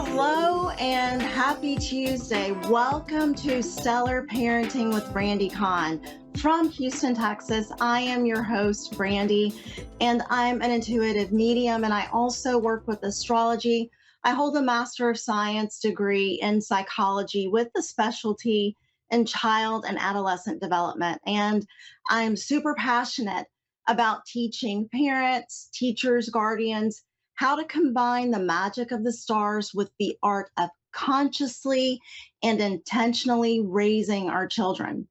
Hello and happy Tuesday. Welcome to Stellar Parenting with Brandi Kahn from Houston, Texas. I am your host, Brandi, and I'm an intuitive medium, and I also work with astrology. I hold a Master of Science degree in psychology with a specialty in child and adolescent development. And I'm super passionate about teaching parents, teachers, guardians, how to combine the magic of the stars with the art of consciously and intentionally raising our children.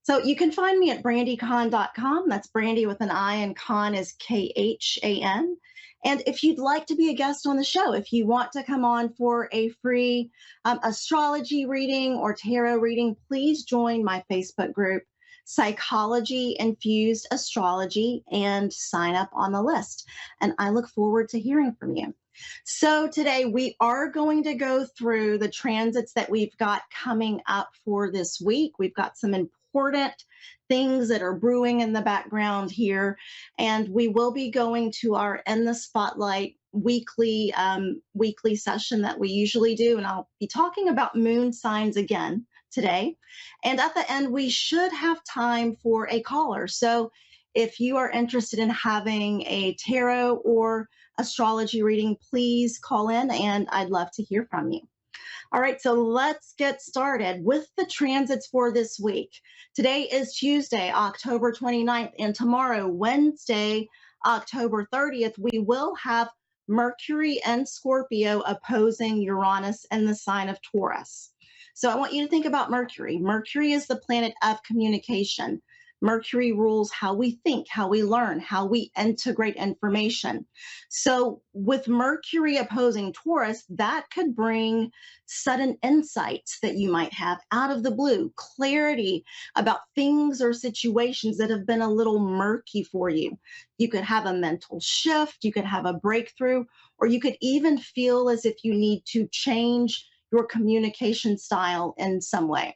So you can find me at brandicon.com. That's Brandi with an I, and Khan is Khan. And if you'd like to be a guest on the show, if you want to come on for a free astrology reading or tarot reading, please join my Facebook group, Psychology Infused Astrology, and sign up on the list. And I look forward to hearing from you. So today we are going to go through the transits that we've got coming up for this week. We've got some important things that are brewing in the background here, and we will be going to our In the Spotlight weekly session that we usually do, and I'll be talking about moon signs again today. And at the end, we should have time for a caller. So if you are interested in having a tarot or astrology reading, please call in and I'd love to hear from you. All right, so let's get started with the transits for this week. Today is Tuesday, October 29th, and tomorrow, Wednesday, October 30th, we will have Mercury and Scorpio opposing Uranus in the sign of Taurus. So I want you to think about Mercury. Mercury is the planet of communication. Mercury rules how we think, how we learn, how we integrate information. So with Mercury opposing Taurus, that could bring sudden insights that you might have out of the blue, clarity about things or situations that have been a little murky for you. You could have a mental shift, you could have a breakthrough, or you could even feel as if you need to change your communication style in some way.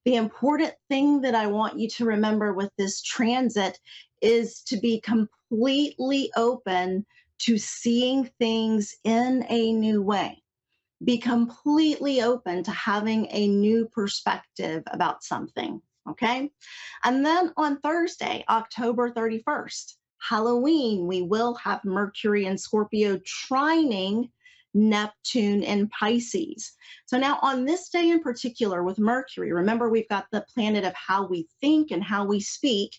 The important thing that I want you to remember with this transit is to be completely open to seeing things in a new way. Be completely open to having a new perspective about something, okay? And then on Thursday, October 31st, Halloween, we will have Mercury and Scorpio trining Neptune in Pisces. So now on this day in particular with Mercury, remember we've got the planet of how we think and how we speak,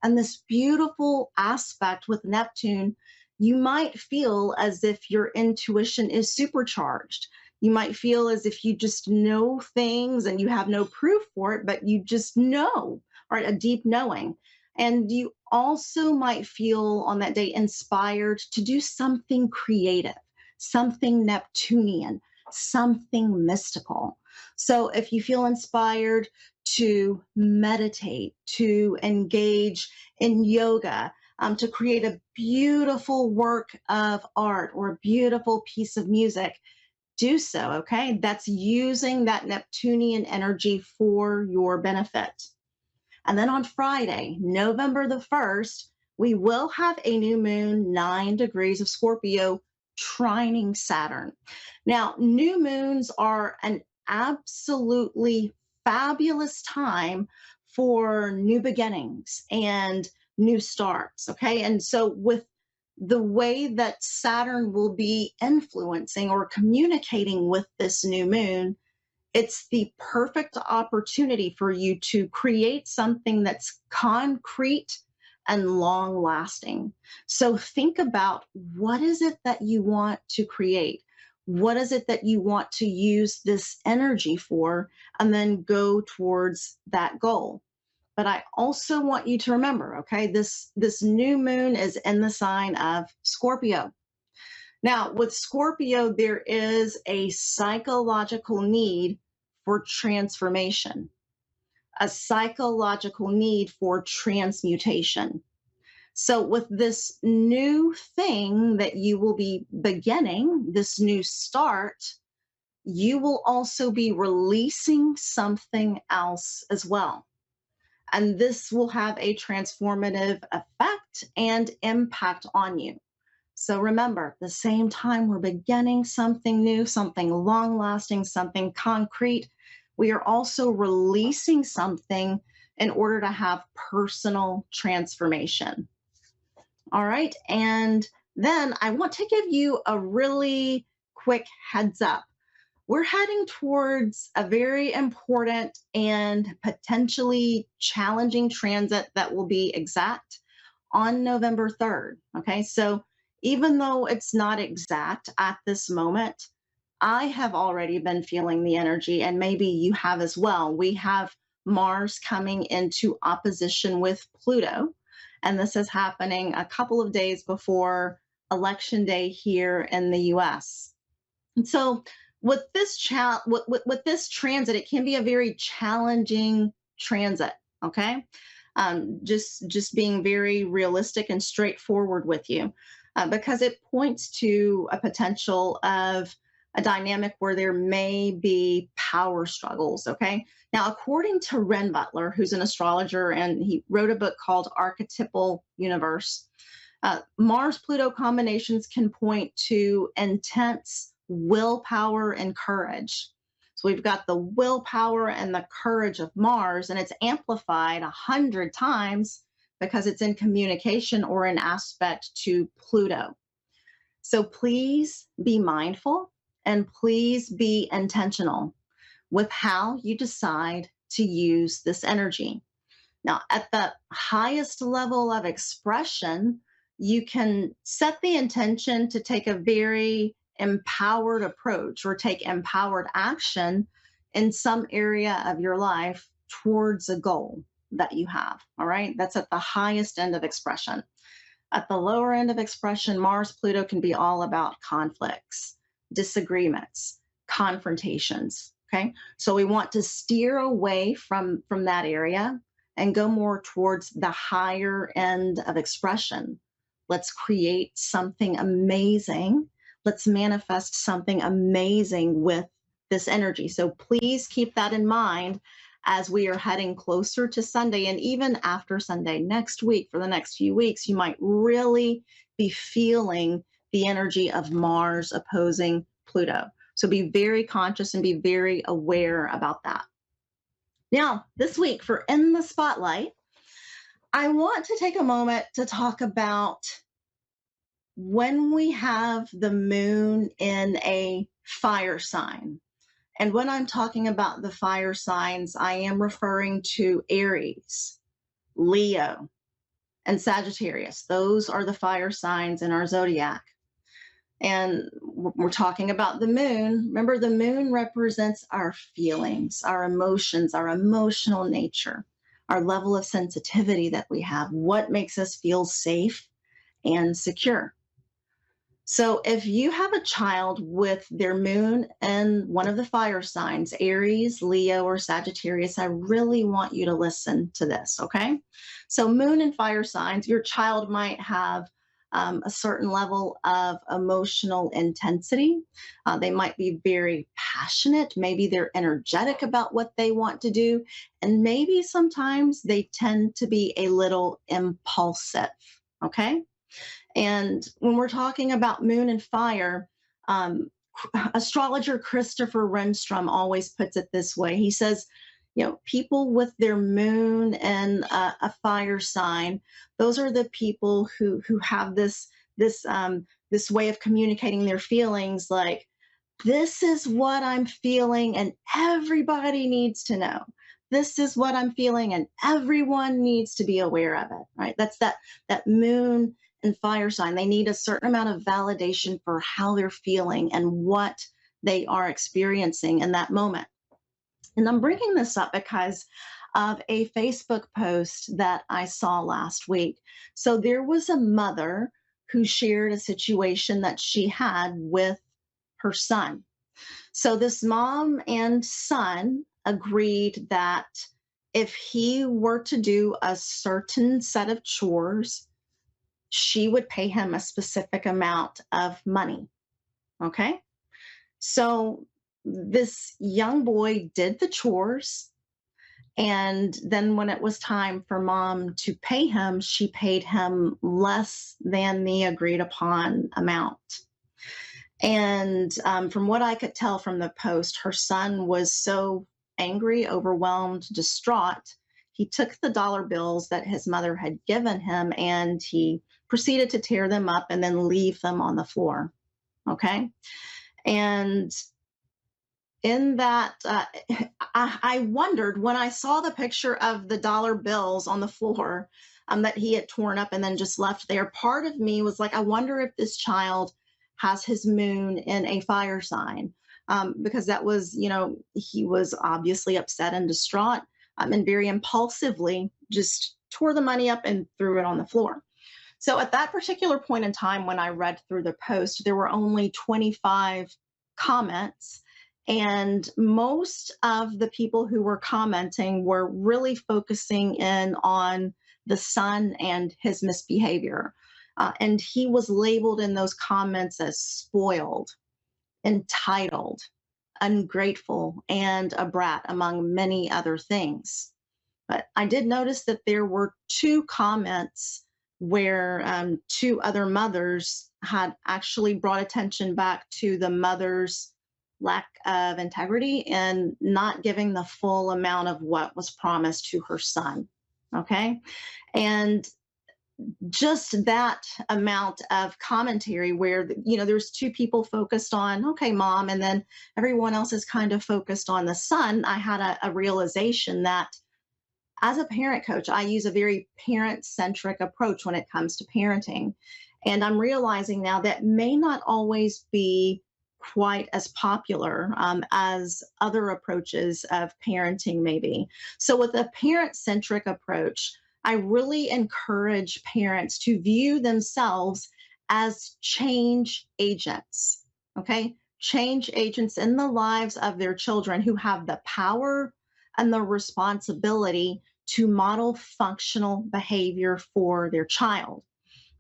and this beautiful aspect with Neptune, you might feel as if your intuition is supercharged. You might feel as if you just know things and you have no proof for it, but you just know, right? A deep knowing. And you also might feel on that day inspired to do something creative, something Neptunian, something mystical. So if you feel inspired to meditate, to engage in yoga, to create a beautiful work of art or a beautiful piece of music, do so, okay? That's using that Neptunian energy for your benefit. And then on Friday, November the 1st, we will have a new moon, 9 degrees of Scorpio, trining Saturn. Now, new moons are an absolutely fabulous time for new beginnings and new starts, okay? And so with the way that Saturn will be influencing or communicating with this new moon, it's the perfect opportunity for you to create something that's concrete and long lasting. So think about, what is it that you want to create? What is it that you want to use this energy for? And then go towards that goal. But I also want you to remember, okay, this new moon is in the sign of Scorpio. Now, with Scorpio, there is a psychological need for transformation, a psychological need for transmutation. So with this new thing that you will be beginning, this new start, you will also be releasing something else as well. And this will have a transformative effect and impact on you. So remember, at the same time we're beginning something new, something long lasting, something concrete, we are also releasing something in order to have personal transformation. All right. And then I want to give you a really quick heads up. We're heading towards a very important and potentially challenging transit that will be exact on November 3rd. Okay. So even though it's not exact at this moment, I have already been feeling the energy, and maybe you have as well. We have Mars coming into opposition with Pluto, and this is happening a couple of days before Election Day here in the US. And so, with this transit, it can be a very challenging transit. Okay, just being very realistic and straightforward with you, because it points to a potential of a dynamic where there may be power struggles. Okay, now according to Ren Butler, who's an astrologer, and he wrote a book called Archetypal Universe. Mars Pluto combinations can point to intense willpower and courage. So we've got the willpower and the courage of Mars, and it's amplified 100 times because it's in communication or in aspect to Pluto. So please be mindful and please be intentional with how you decide to use this energy. Now, at the highest level of expression, you can set the intention to take a very empowered approach or take empowered action in some area of your life towards a goal that you have. All right. That's at the highest end of expression. At the lower end of expression, Mars Pluto can be all about conflicts, disagreements, confrontations. Okay. So we want to steer away from that area and go more towards the higher end of expression. Let's create something amazing. Let's manifest something amazing with this energy. So please keep that in mind as we are heading closer to Sunday, and even after Sunday next week. For the next few weeks, you might really be feeling the energy of Mars opposing Pluto. So be very conscious and be very aware about that. Now, this week for In the Spotlight, I want to take a moment to talk about when we have the moon in a fire sign. And when I'm talking about the fire signs, I am referring to Aries, Leo, and Sagittarius. Those are the fire signs in our zodiac. And we're talking about the moon. Remember, the moon represents our feelings, our emotions, our emotional nature, our level of sensitivity that we have, what makes us feel safe and secure. So if you have a child with their moon in one of the fire signs, Aries, Leo, or Sagittarius, I really want you to listen to this, okay? So moon and fire signs, your child might have a certain level of emotional intensity. They might be very passionate. Maybe they're energetic about what they want to do. And maybe sometimes they tend to be a little impulsive, okay? And when we're talking about moon and fire, astrologer Christopher Renstrom always puts it this way. He says, people with their moon and a fire sign, those are the people who have this way of communicating their feelings, like, this is what I'm feeling, and everybody needs to know. This is what I'm feeling, and everyone needs to be aware of it. Right? That's that moon and fire sign. They need a certain amount of validation for how they're feeling and what they are experiencing in that moment. And I'm bringing this up because of a Facebook post that I saw last week. So there was a mother who shared a situation that she had with her son. So this mom and son agreed that if he were to do a certain set of chores, she would pay him a specific amount of money. Okay. So this young boy did the chores, And then when it was time for mom to pay him, she paid him less than the agreed upon amount. And from what I could tell from the post, her son was so angry, overwhelmed, distraught. He took the dollar bills that his mother had given him and he proceeded to tear them up and then leave them on the floor. Okay. And in that, I wondered when I saw the picture of the dollar bills on the floor that he had torn up and then just left there. Part of me was like, I wonder if this child has his moon in a fire sign. Because that was, he was obviously upset and distraught and very impulsively just tore the money up and threw it on the floor. So at that particular point in time, when I read through the post, there were only 25 comments. And most of the people who were commenting were really focusing in on the son and his misbehavior. And he was labeled in those comments as spoiled, entitled, ungrateful, and a brat, among many other things. But I did notice that there were two comments where two other mothers had actually brought attention back to the mother's lack of integrity and not giving the full amount of what was promised to her son. Okay. And just that amount of commentary where, there's two people focused on, okay, mom, and then everyone else is kind of focused on the son. I had a realization that as a parent coach, I use a very parent centric approach when it comes to parenting. And I'm realizing now that may not always be quite as popular as other approaches of parenting, maybe. So, with a parent centric approach, I really encourage parents to view themselves as change agents, okay? Change agents in the lives of their children who have the power and the responsibility to model functional behavior for their child.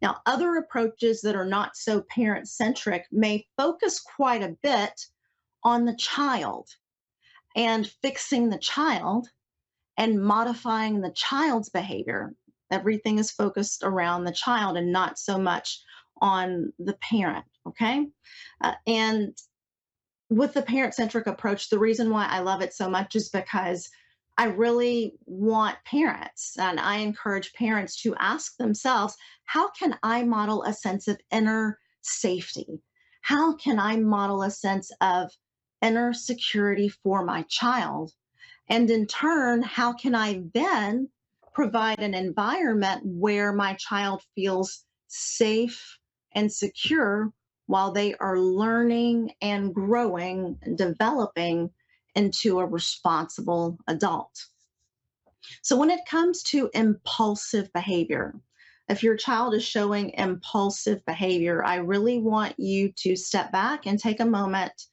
Now, other approaches that are not so parent centric may focus quite a bit on the child and fixing the child and modifying the child's behavior. Everything is focused around the child and not so much on the parent. Okay. And with the parent centric approach, the reason why I love it so much is because I really want parents and I encourage parents to ask themselves, how can I model a sense of inner safety? How can I model a sense of inner security for my child? And in turn, how can I then provide an environment where my child feels safe and secure while they are learning and growing and developing into a responsible adult? So, when it comes to impulsive behavior, if your child is showing impulsive behavior, I really want you to step back and take a moment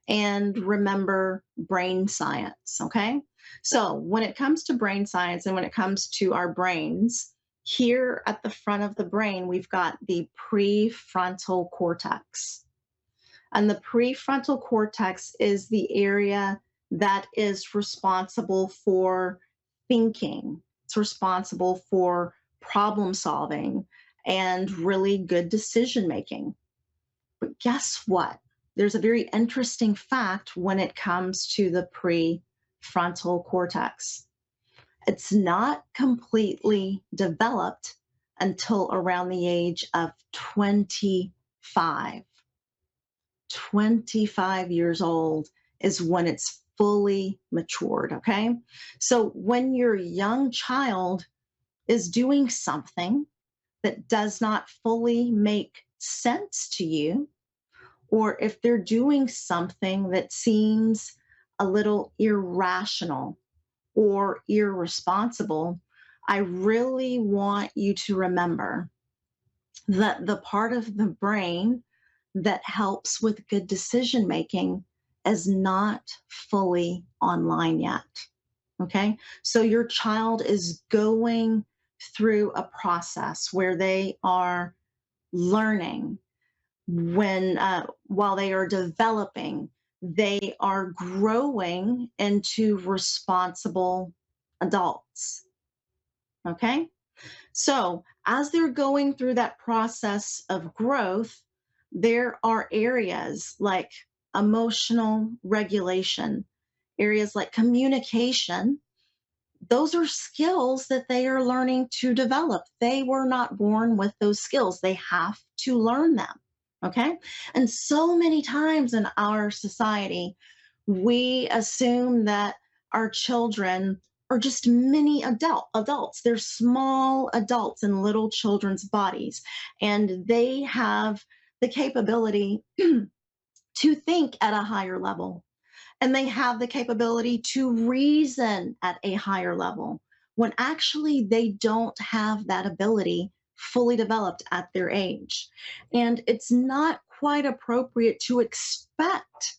and remember brain science. Okay. So, when it comes to brain science and when it comes to our brains, here at the front of the brain, we've got the prefrontal cortex. And the prefrontal cortex is the area that is responsible for thinking, it's responsible for problem solving and really good decision making. But guess what? There's a very interesting fact when it comes to the prefrontal cortex. It's not completely developed until around the age of 25. 25 years old is when it's fully matured. Okay. So when your young child is doing something that does not fully make sense to you, or if they're doing something that seems a little irrational or irresponsible, I really want you to remember that the part of the brain that helps with good decision making is not fully online yet. Okay. So your child is going through a process where they are learning while they are developing, they are growing into responsible adults. Okay. So, as they're going through that process of growth, there are areas like emotional regulation, areas like communication. Those are skills that they are learning to develop. They were not born with those skills, they have to learn them. Okay. And so many times in our society, we assume that our children are just mini adults. They're small adults in little children's bodies, and they have the capability to think at a higher level, and they have the capability to reason at a higher level when actually they don't have that ability fully developed at their age. And it's not quite appropriate to expect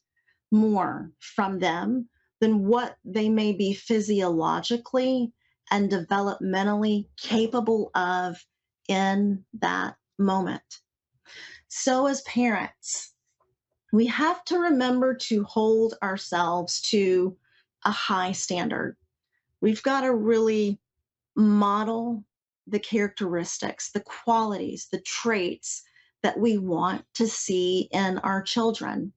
more from them than what they may be physiologically and developmentally capable of in that moment. So, as parents, we have to remember to hold ourselves to a high standard. We've got to really model the characteristics, the qualities, the traits that we want to see in our children.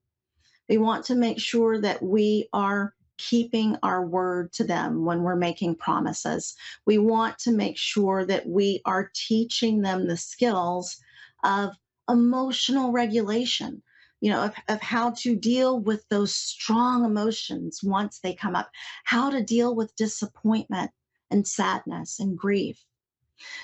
We want to make sure that we are keeping our word to them when we're making promises. We want to make sure that we are teaching them the skills of emotional regulation, of how to deal with those strong emotions once they come up, how to deal with disappointment and sadness and grief.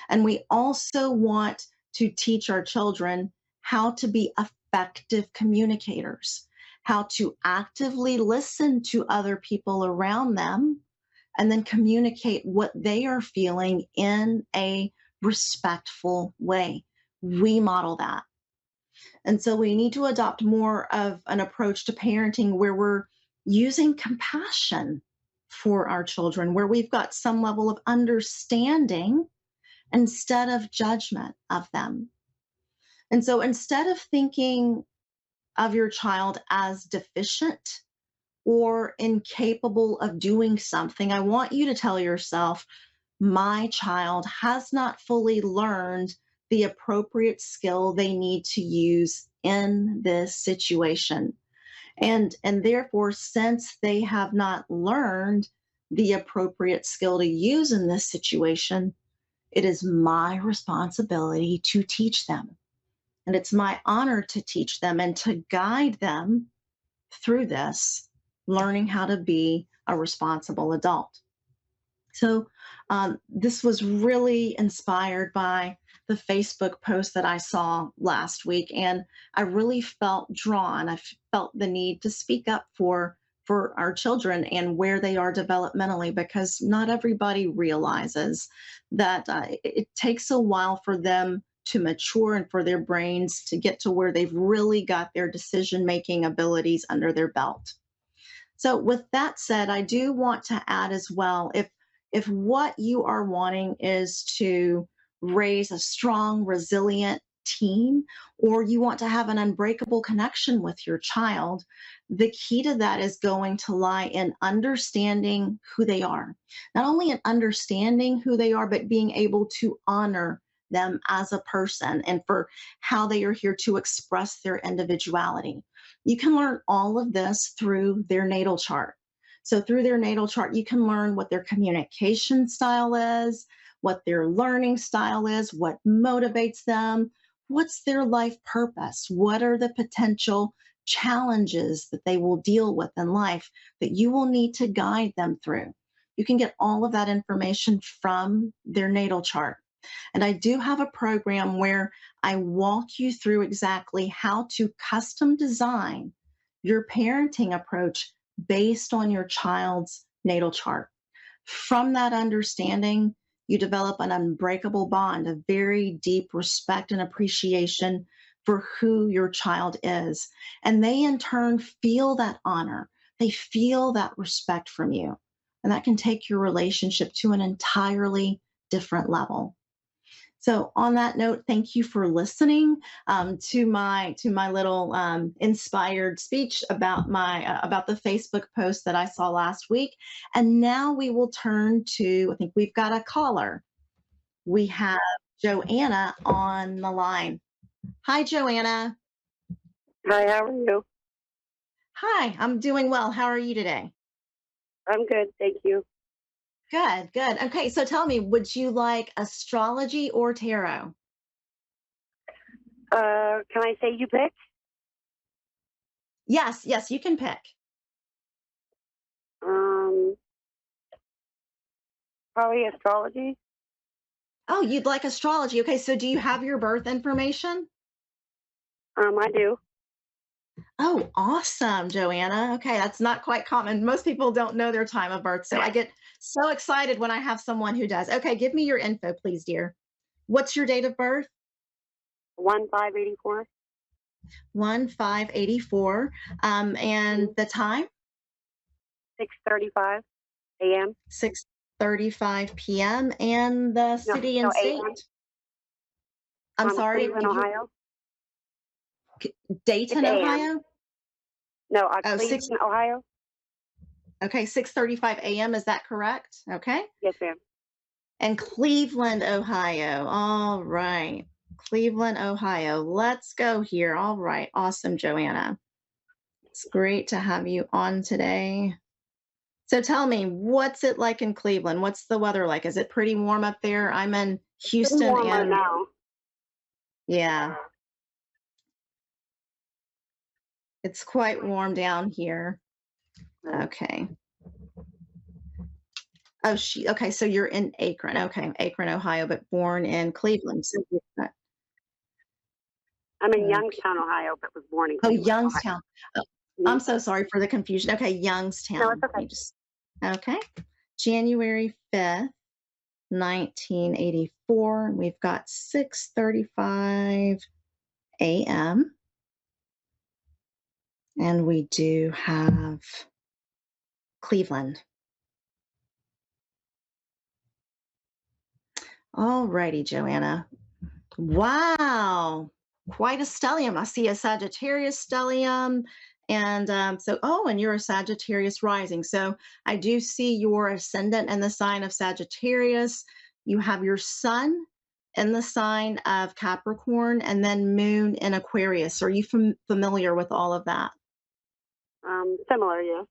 And we also want to teach our children how to be effective communicators, how to actively listen to other people around them, and then communicate what they are feeling in a respectful way. We model that. And so we need to adopt more of an approach to parenting where we're using compassion for our children, where we've got some level of understanding instead of judgment of them. And so instead of thinking of your child as deficient or incapable of doing something, I want you to tell yourself, my child has not fully learned the appropriate skill they need to use in this situation. And therefore, since they have not learned the appropriate skill to use in this situation, it is my responsibility to teach them. And it's my honor to teach them and to guide them through this, learning how to be a responsible adult. So, this was really inspired by the Facebook post that I saw last week, and I really felt drawn. I felt the need to speak up for our children and where they are developmentally, because not everybody realizes that it takes a while for them to mature and for their brains to get to where they've really got their decision making abilities under their belt. So, with that said, I do want to add as well, if what you are wanting is to raise a strong, resilient teen, or you want to have an unbreakable connection with your child, the key to that is going to lie in understanding who they are. Not only in understanding who they are, but being able to honor them as a person and for how they are here to express their individuality. You can learn all of this through their natal chart. So, through their natal chart, you can learn what their communication style is, what their learning style is, what motivates them, what's their life purpose, what are the potential challenges that they will deal with in life that you will need to guide them through. You can get all of that information from their natal chart. And I do have a program where I walk you through exactly how to custom design your parenting approach based on your child's natal chart. From that understanding, you develop an unbreakable bond of very deep respect and appreciation for who your child is. And they, in turn, feel that honor. They feel that respect from you. And that can take your relationship to an entirely different level. So on that note, thank you for listening to my little inspired speech about my about the Facebook post that I saw last week. And now we will turn to, I think we've got a caller. We have Joanna on the line. Hi, Joanna. Hi, how are you? Hi, I'm doing well. How are you today? I'm good, thank you. Good, good. Okay, so tell me, would you like astrology or tarot? Can I say you pick? Yes, yes, you can pick. Um, Probably astrology. Oh, you'd like astrology. Okay, so do you have your birth information? I do. Oh, awesome, Joanna. Okay, that's not quite common. Most people don't know their time of birth. So I get so excited when I have someone who does. Okay, give me your info, please, dear. What's your date of birth? 1584, 1584. And the time? 6:35 a.m. 6:35 p.m. And the No, city no and state? a.m. I'm sorry, Cleveland, did you Ohio. It's Dayton, a.m. Ohio? No, Oh, six. Cleveland, Ohio. Okay, 6:35 a.m. Is that correct? Okay. Yes, ma'am. And Cleveland, Ohio. All right. Cleveland, Ohio. Let's go here. All right. Awesome, Joanna. It's great to have you on today. So tell me, what's it like in Cleveland? What's the weather like? Is it pretty warm up there? I'm in It's pretty Houston warm right and now. yeah, it's quite warm down here. Right. Okay. Oh, okay. So you're in Akron. Okay. Akron, Ohio, but born in Cleveland. So I'm in okay. Youngstown, Ohio, but was born in Oh, Cleveland, Ohio. Youngstown. Oh, Mhm. I'm so sorry for the confusion. Okay, No, it's Youngstown. okay. You just okay. January 5th, 1984. We've got 6:35 a.m. and we do have Cleveland. All righty, Joanna. Wow, quite a stellium. I see a Sagittarius stellium. And and you're a Sagittarius rising. So I do see your ascendant in the sign of Sagittarius. You have your sun in the sign of Capricorn and then moon in Aquarius. Are you familiar with all of that? Similar, yes.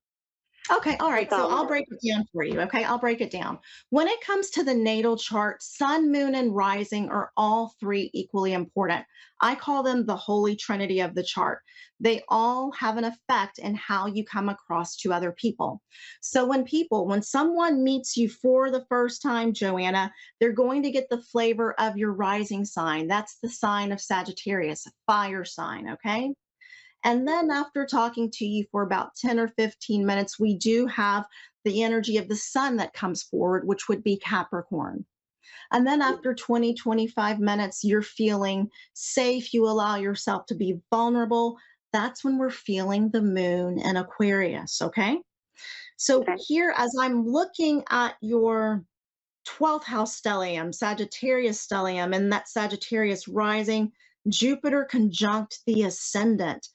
Okay, all That's right. So I'll break it down for you. Okay, I'll break it down. When it comes to the natal chart, sun, moon, and rising are all three equally important. I call them the holy trinity of the chart. They all have an effect in how you come across to other people. So when someone meets you for the first time, Joanna, they're going to get the flavor of your rising sign. That's the sign of Sagittarius, a fire sign. Okay. And then after talking to you for about 10 or 15 minutes, we do have the energy of the sun that comes forward, which would be Capricorn. And then after 20, 25 minutes, you're feeling safe. You allow yourself to be vulnerable. That's when we're feeling the moon in Aquarius. Okay. So Okay. here, as I'm looking at your 12th house stellium, Sagittarius stellium, and that Sagittarius rising, Jupiter conjunct the ascendant.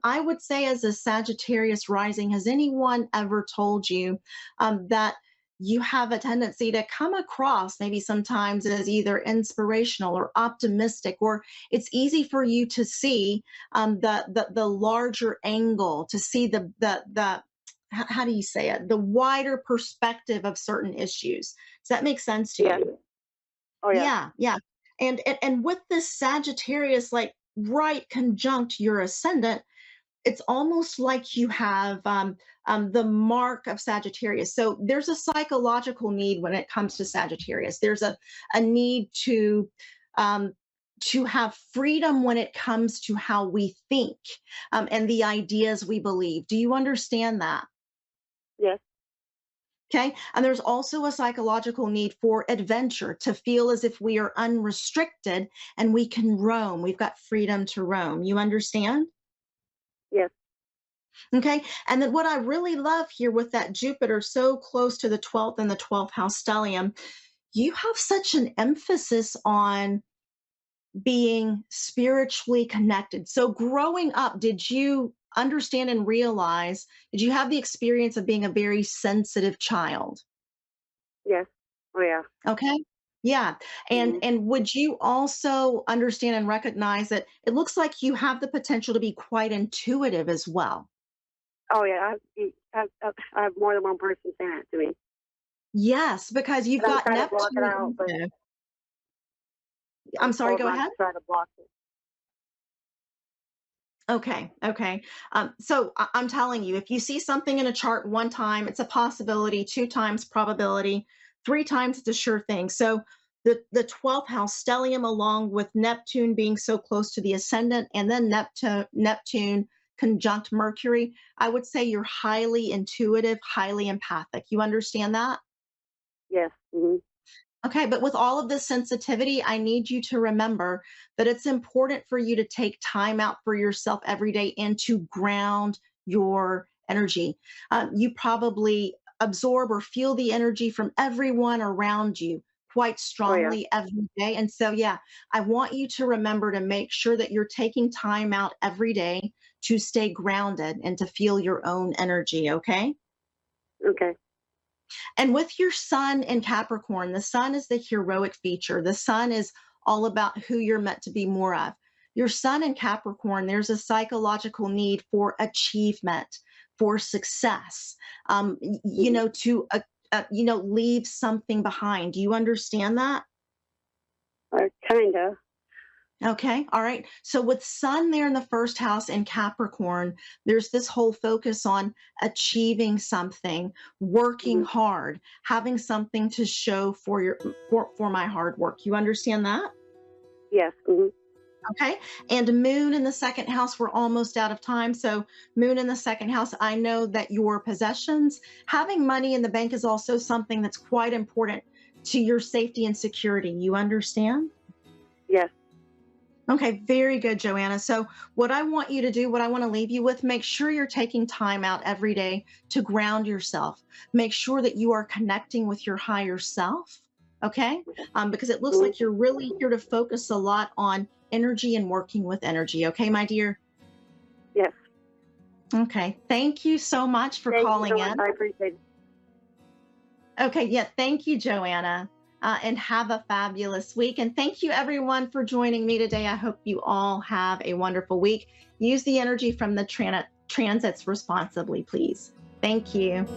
I would say, as a Sagittarius rising, has anyone ever told you that you have a tendency to come across maybe sometimes as either inspirational or optimistic, or it's easy for you to see the larger angle, to see the how do you say it, the wider perspective of certain issues. Does that make sense to Yes. you? Oh, yes. Yeah, yeah. And with this Sagittarius, like right conjunct your ascendant, it's almost like you have the mark of Sagittarius. So there's a psychological need when it comes to Sagittarius. There's a need um, to have freedom when it comes to how we think and the ideas we believe. Do you understand that? Yes. Okay. And there's also a psychological need for adventure, to feel as if we are unrestricted and we can roam. We've got freedom to roam. You understand? Yes. Okay. And then what I really love here with that Jupiter so close to the 12th and the 12th house stellium, you have such an emphasis on being spiritually connected. So, growing up, did you understand and realize, did you have the experience of being a very sensitive child? Yes. Oh yeah. Okay. Yeah. And Hmm. would you also understand and recognize that it looks like you have the potential to be quite intuitive as well? Oh yeah. I have more than one person saying that to me, Yes, because you've and I'm got trying to block it Neptune out, in but there. I'm I'm sorry, told go not ahead. to try to block it. Okay, okay. So I'm telling you, if you see something in a chart one time, it's a possibility, two times probability, three times it's a sure thing. So the 12th house stellium, along with Neptune being so close to the ascendant, and then Neptune conjunct Mercury, I would say you're highly intuitive, highly empathic. You understand that? Yes. Hmm. Okay, but with all of this sensitivity, I need you to remember that it's important for you to take time out for yourself every day and to ground your energy. You probably absorb or feel the energy from everyone around you quite Oh yeah. strongly every day. And so, yeah, I want you to remember to make sure that you're taking time out every day to stay grounded and to feel your own energy. Okay. Okay. And with your sun in Capricorn, the sun is the heroic feature. The sun is all about who you're meant to be more of. Your sun in Capricorn, there's a psychological need for achievement, for success, Hmm. leave something behind. Do you understand that? Kinda. Okay. All right. So with Sun there in the first house in Capricorn, there's this whole focus on achieving something, working Hmm. hard, having something to show for for my hard work. You understand that? Yes. Hmm. Okay. And Moon in the second house, we're almost out of time. So Moon in the second house, I know that your possessions, having money in the bank is also something that's quite important to your safety and security. You understand? Yes. Okay, very good, Joanna. So, what I want you to do, what I want to leave you with, make sure you're taking time out every day to ground yourself. Make sure that you are connecting with your higher self. Okay, because it looks Hmm. like you're really here to focus a lot on energy and working with energy. Okay, my dear. Yes. Okay, thank you so much for Thank you calling so much. in. I appreciate it. Okay, yeah, thank you, Joanna. And have a fabulous week. And thank you, everyone, for joining me today. I hope you all have a wonderful week. Use the energy from the transits responsibly, please. Thank you.